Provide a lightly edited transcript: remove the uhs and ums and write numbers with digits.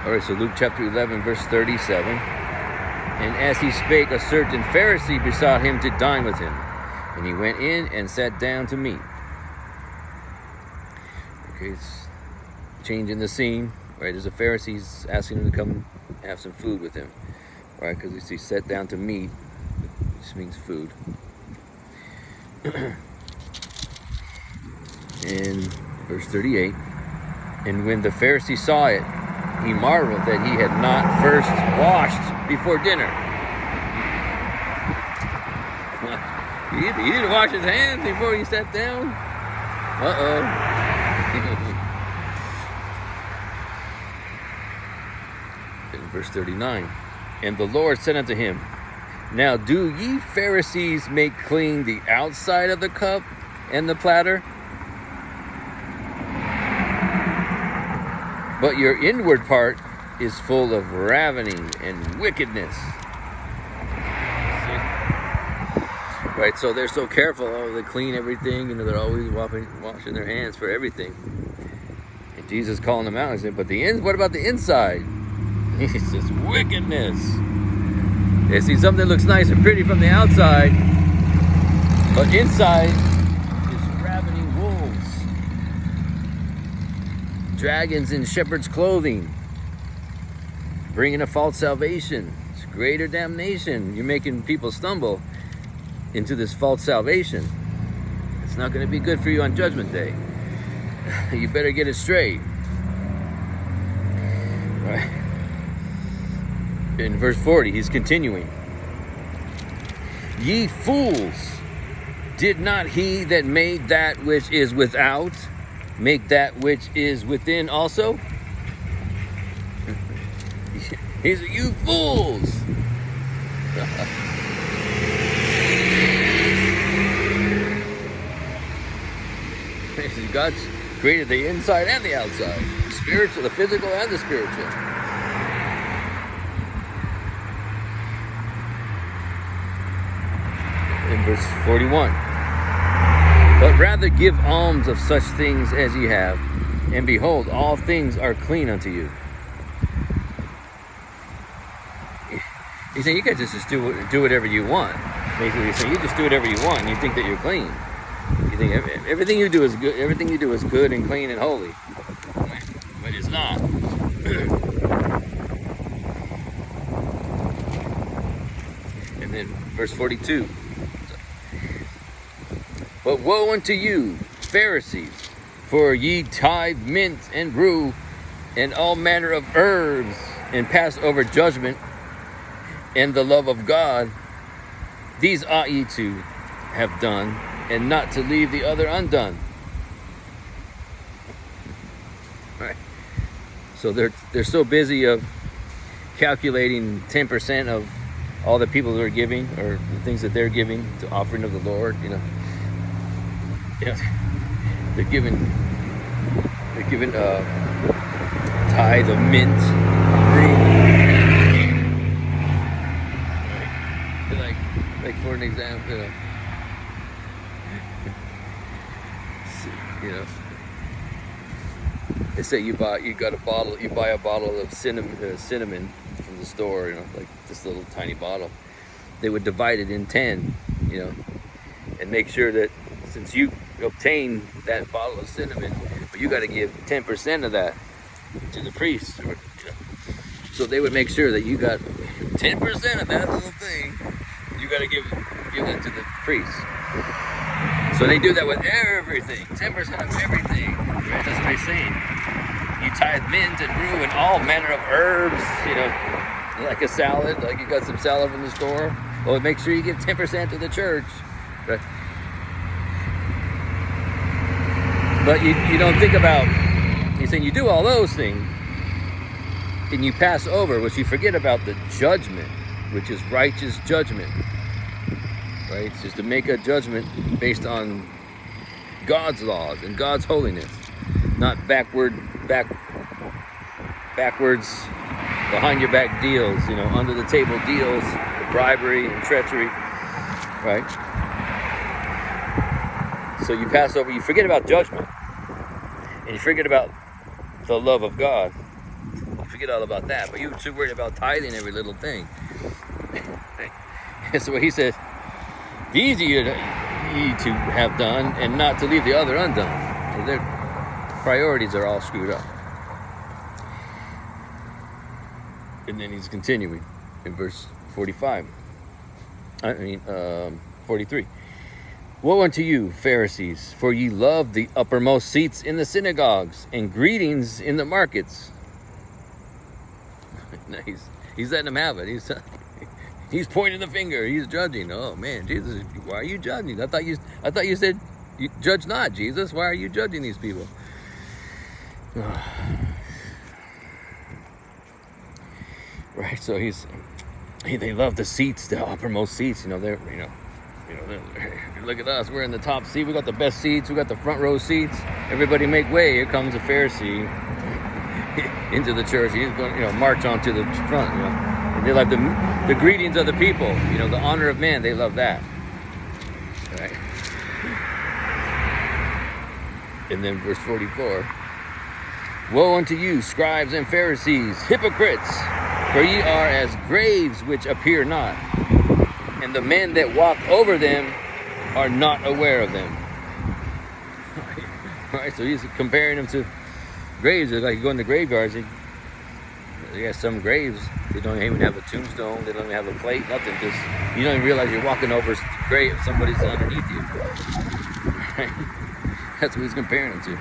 All right, so Luke chapter 11, verse 37. And as he spake, a certain Pharisee besought him to dine with him. And he went in and sat down to meat. Okay, it's changing the scene. Right, there's a Pharisee, he's asking him to come have some food with him. Right, because he sat down to meat, which means food. In verse 38, and when the Pharisee saw it, he marveled that he had not first washed before dinner. He didn't wash his hands before he sat down. In verse 39, and the Lord said unto him, now do ye Pharisees make clean the outside of the cup and the platter, but your inward part is full of ravening and wickedness. Right, so they're so careful. Oh, they clean everything. They're always washing their hands for everything. And Jesus calling them out. He said, but what about the inside? He says, wickedness. They see something that looks nice and pretty from the outside, but inside is ravening wolves. Dragons in shepherd's clothing, bringing a false salvation. It's greater damnation. You're making people stumble into this false salvation. It's not going to be good for you on Judgment Day. You better get it straight. Right. In verse 40, he's continuing. Ye fools, did not he that made that which is without make that which is within also? He said, you fools. God's created the inside and the outside, the spiritual, the physical, and the spiritual. In verse 41, but rather give alms of such things as ye have, and behold, all things are clean unto you. He's saying you guys just do whatever you want. Basically, he's saying you just do whatever you want, and you think that you're clean. You think everything you do is good. Everything you do is good and clean and holy, but it's not. And then verse 42. But woe unto you, Pharisees, for ye tithe mint and rue and all manner of herbs, and pass over judgment and the love of God. These ought ye to have done, and not to leave the other undone. Right. So they're so busy of calculating 10% of all the people that are giving, or the things that they're giving to offering of the Lord. They're giving tithe of mint, rue. Like for an example, they say you buy a bottle of cinnamon from the store, like this little tiny bottle. They would divide it in 10, and make sure that since you obtain that bottle of cinnamon, but you got to give 10% of that to the priest. So they would make sure that you got 10% of that little thing. You got to give that to the priest. So they do that with everything, 10% of everything. Right? That's what they're saying. You tithe mint and rue and all manner of herbs, like a salad, like you got some salad from the store. Well, make sure you give 10% to the church. Right? But you don't think about, he's saying you do all those things, and you pass over, which you forget about the judgment, which is righteous judgment. Right? It's just to make a judgment based on God's laws and God's holiness, not backwards, behind your back deals, under the table deals, bribery and treachery, right? So you pass over, you forget about judgment, and you forget about the love of God. forget all about that. But you're too worried about tithing every little thing. That's what he said. These ye to have done, and not to leave the other undone. So their priorities are all screwed up. And then he's continuing in verse 43. Woe unto you, Pharisees, for ye love the uppermost seats in the synagogues and greetings in the markets. He's letting them have it. He's pointing the finger. He's judging. Oh man, Jesus, why are you judging? I thought you said, you judge not, Jesus. Why are you judging these people? Right. So they love the seats, the uppermost seats. Look at us. We're in the top seat. We got the best seats. We got the front row seats. Everybody make way. Here comes a Pharisee into the church. He's going, march on to the front. And they love the greetings of the people. The honor of man. They love that. Right. And then verse 44. Woe unto you, scribes and Pharisees, hypocrites! For ye are as graves which appear not, and the men that walk over them are not aware of them. All right, so he's comparing them to graves. Like you go in the graveyards, you got some graves, they don't even have a tombstone, they don't even have a plate, nothing. Just you don't even realize you're walking over a grave, somebody's underneath you. Right? That's what he's comparing them to.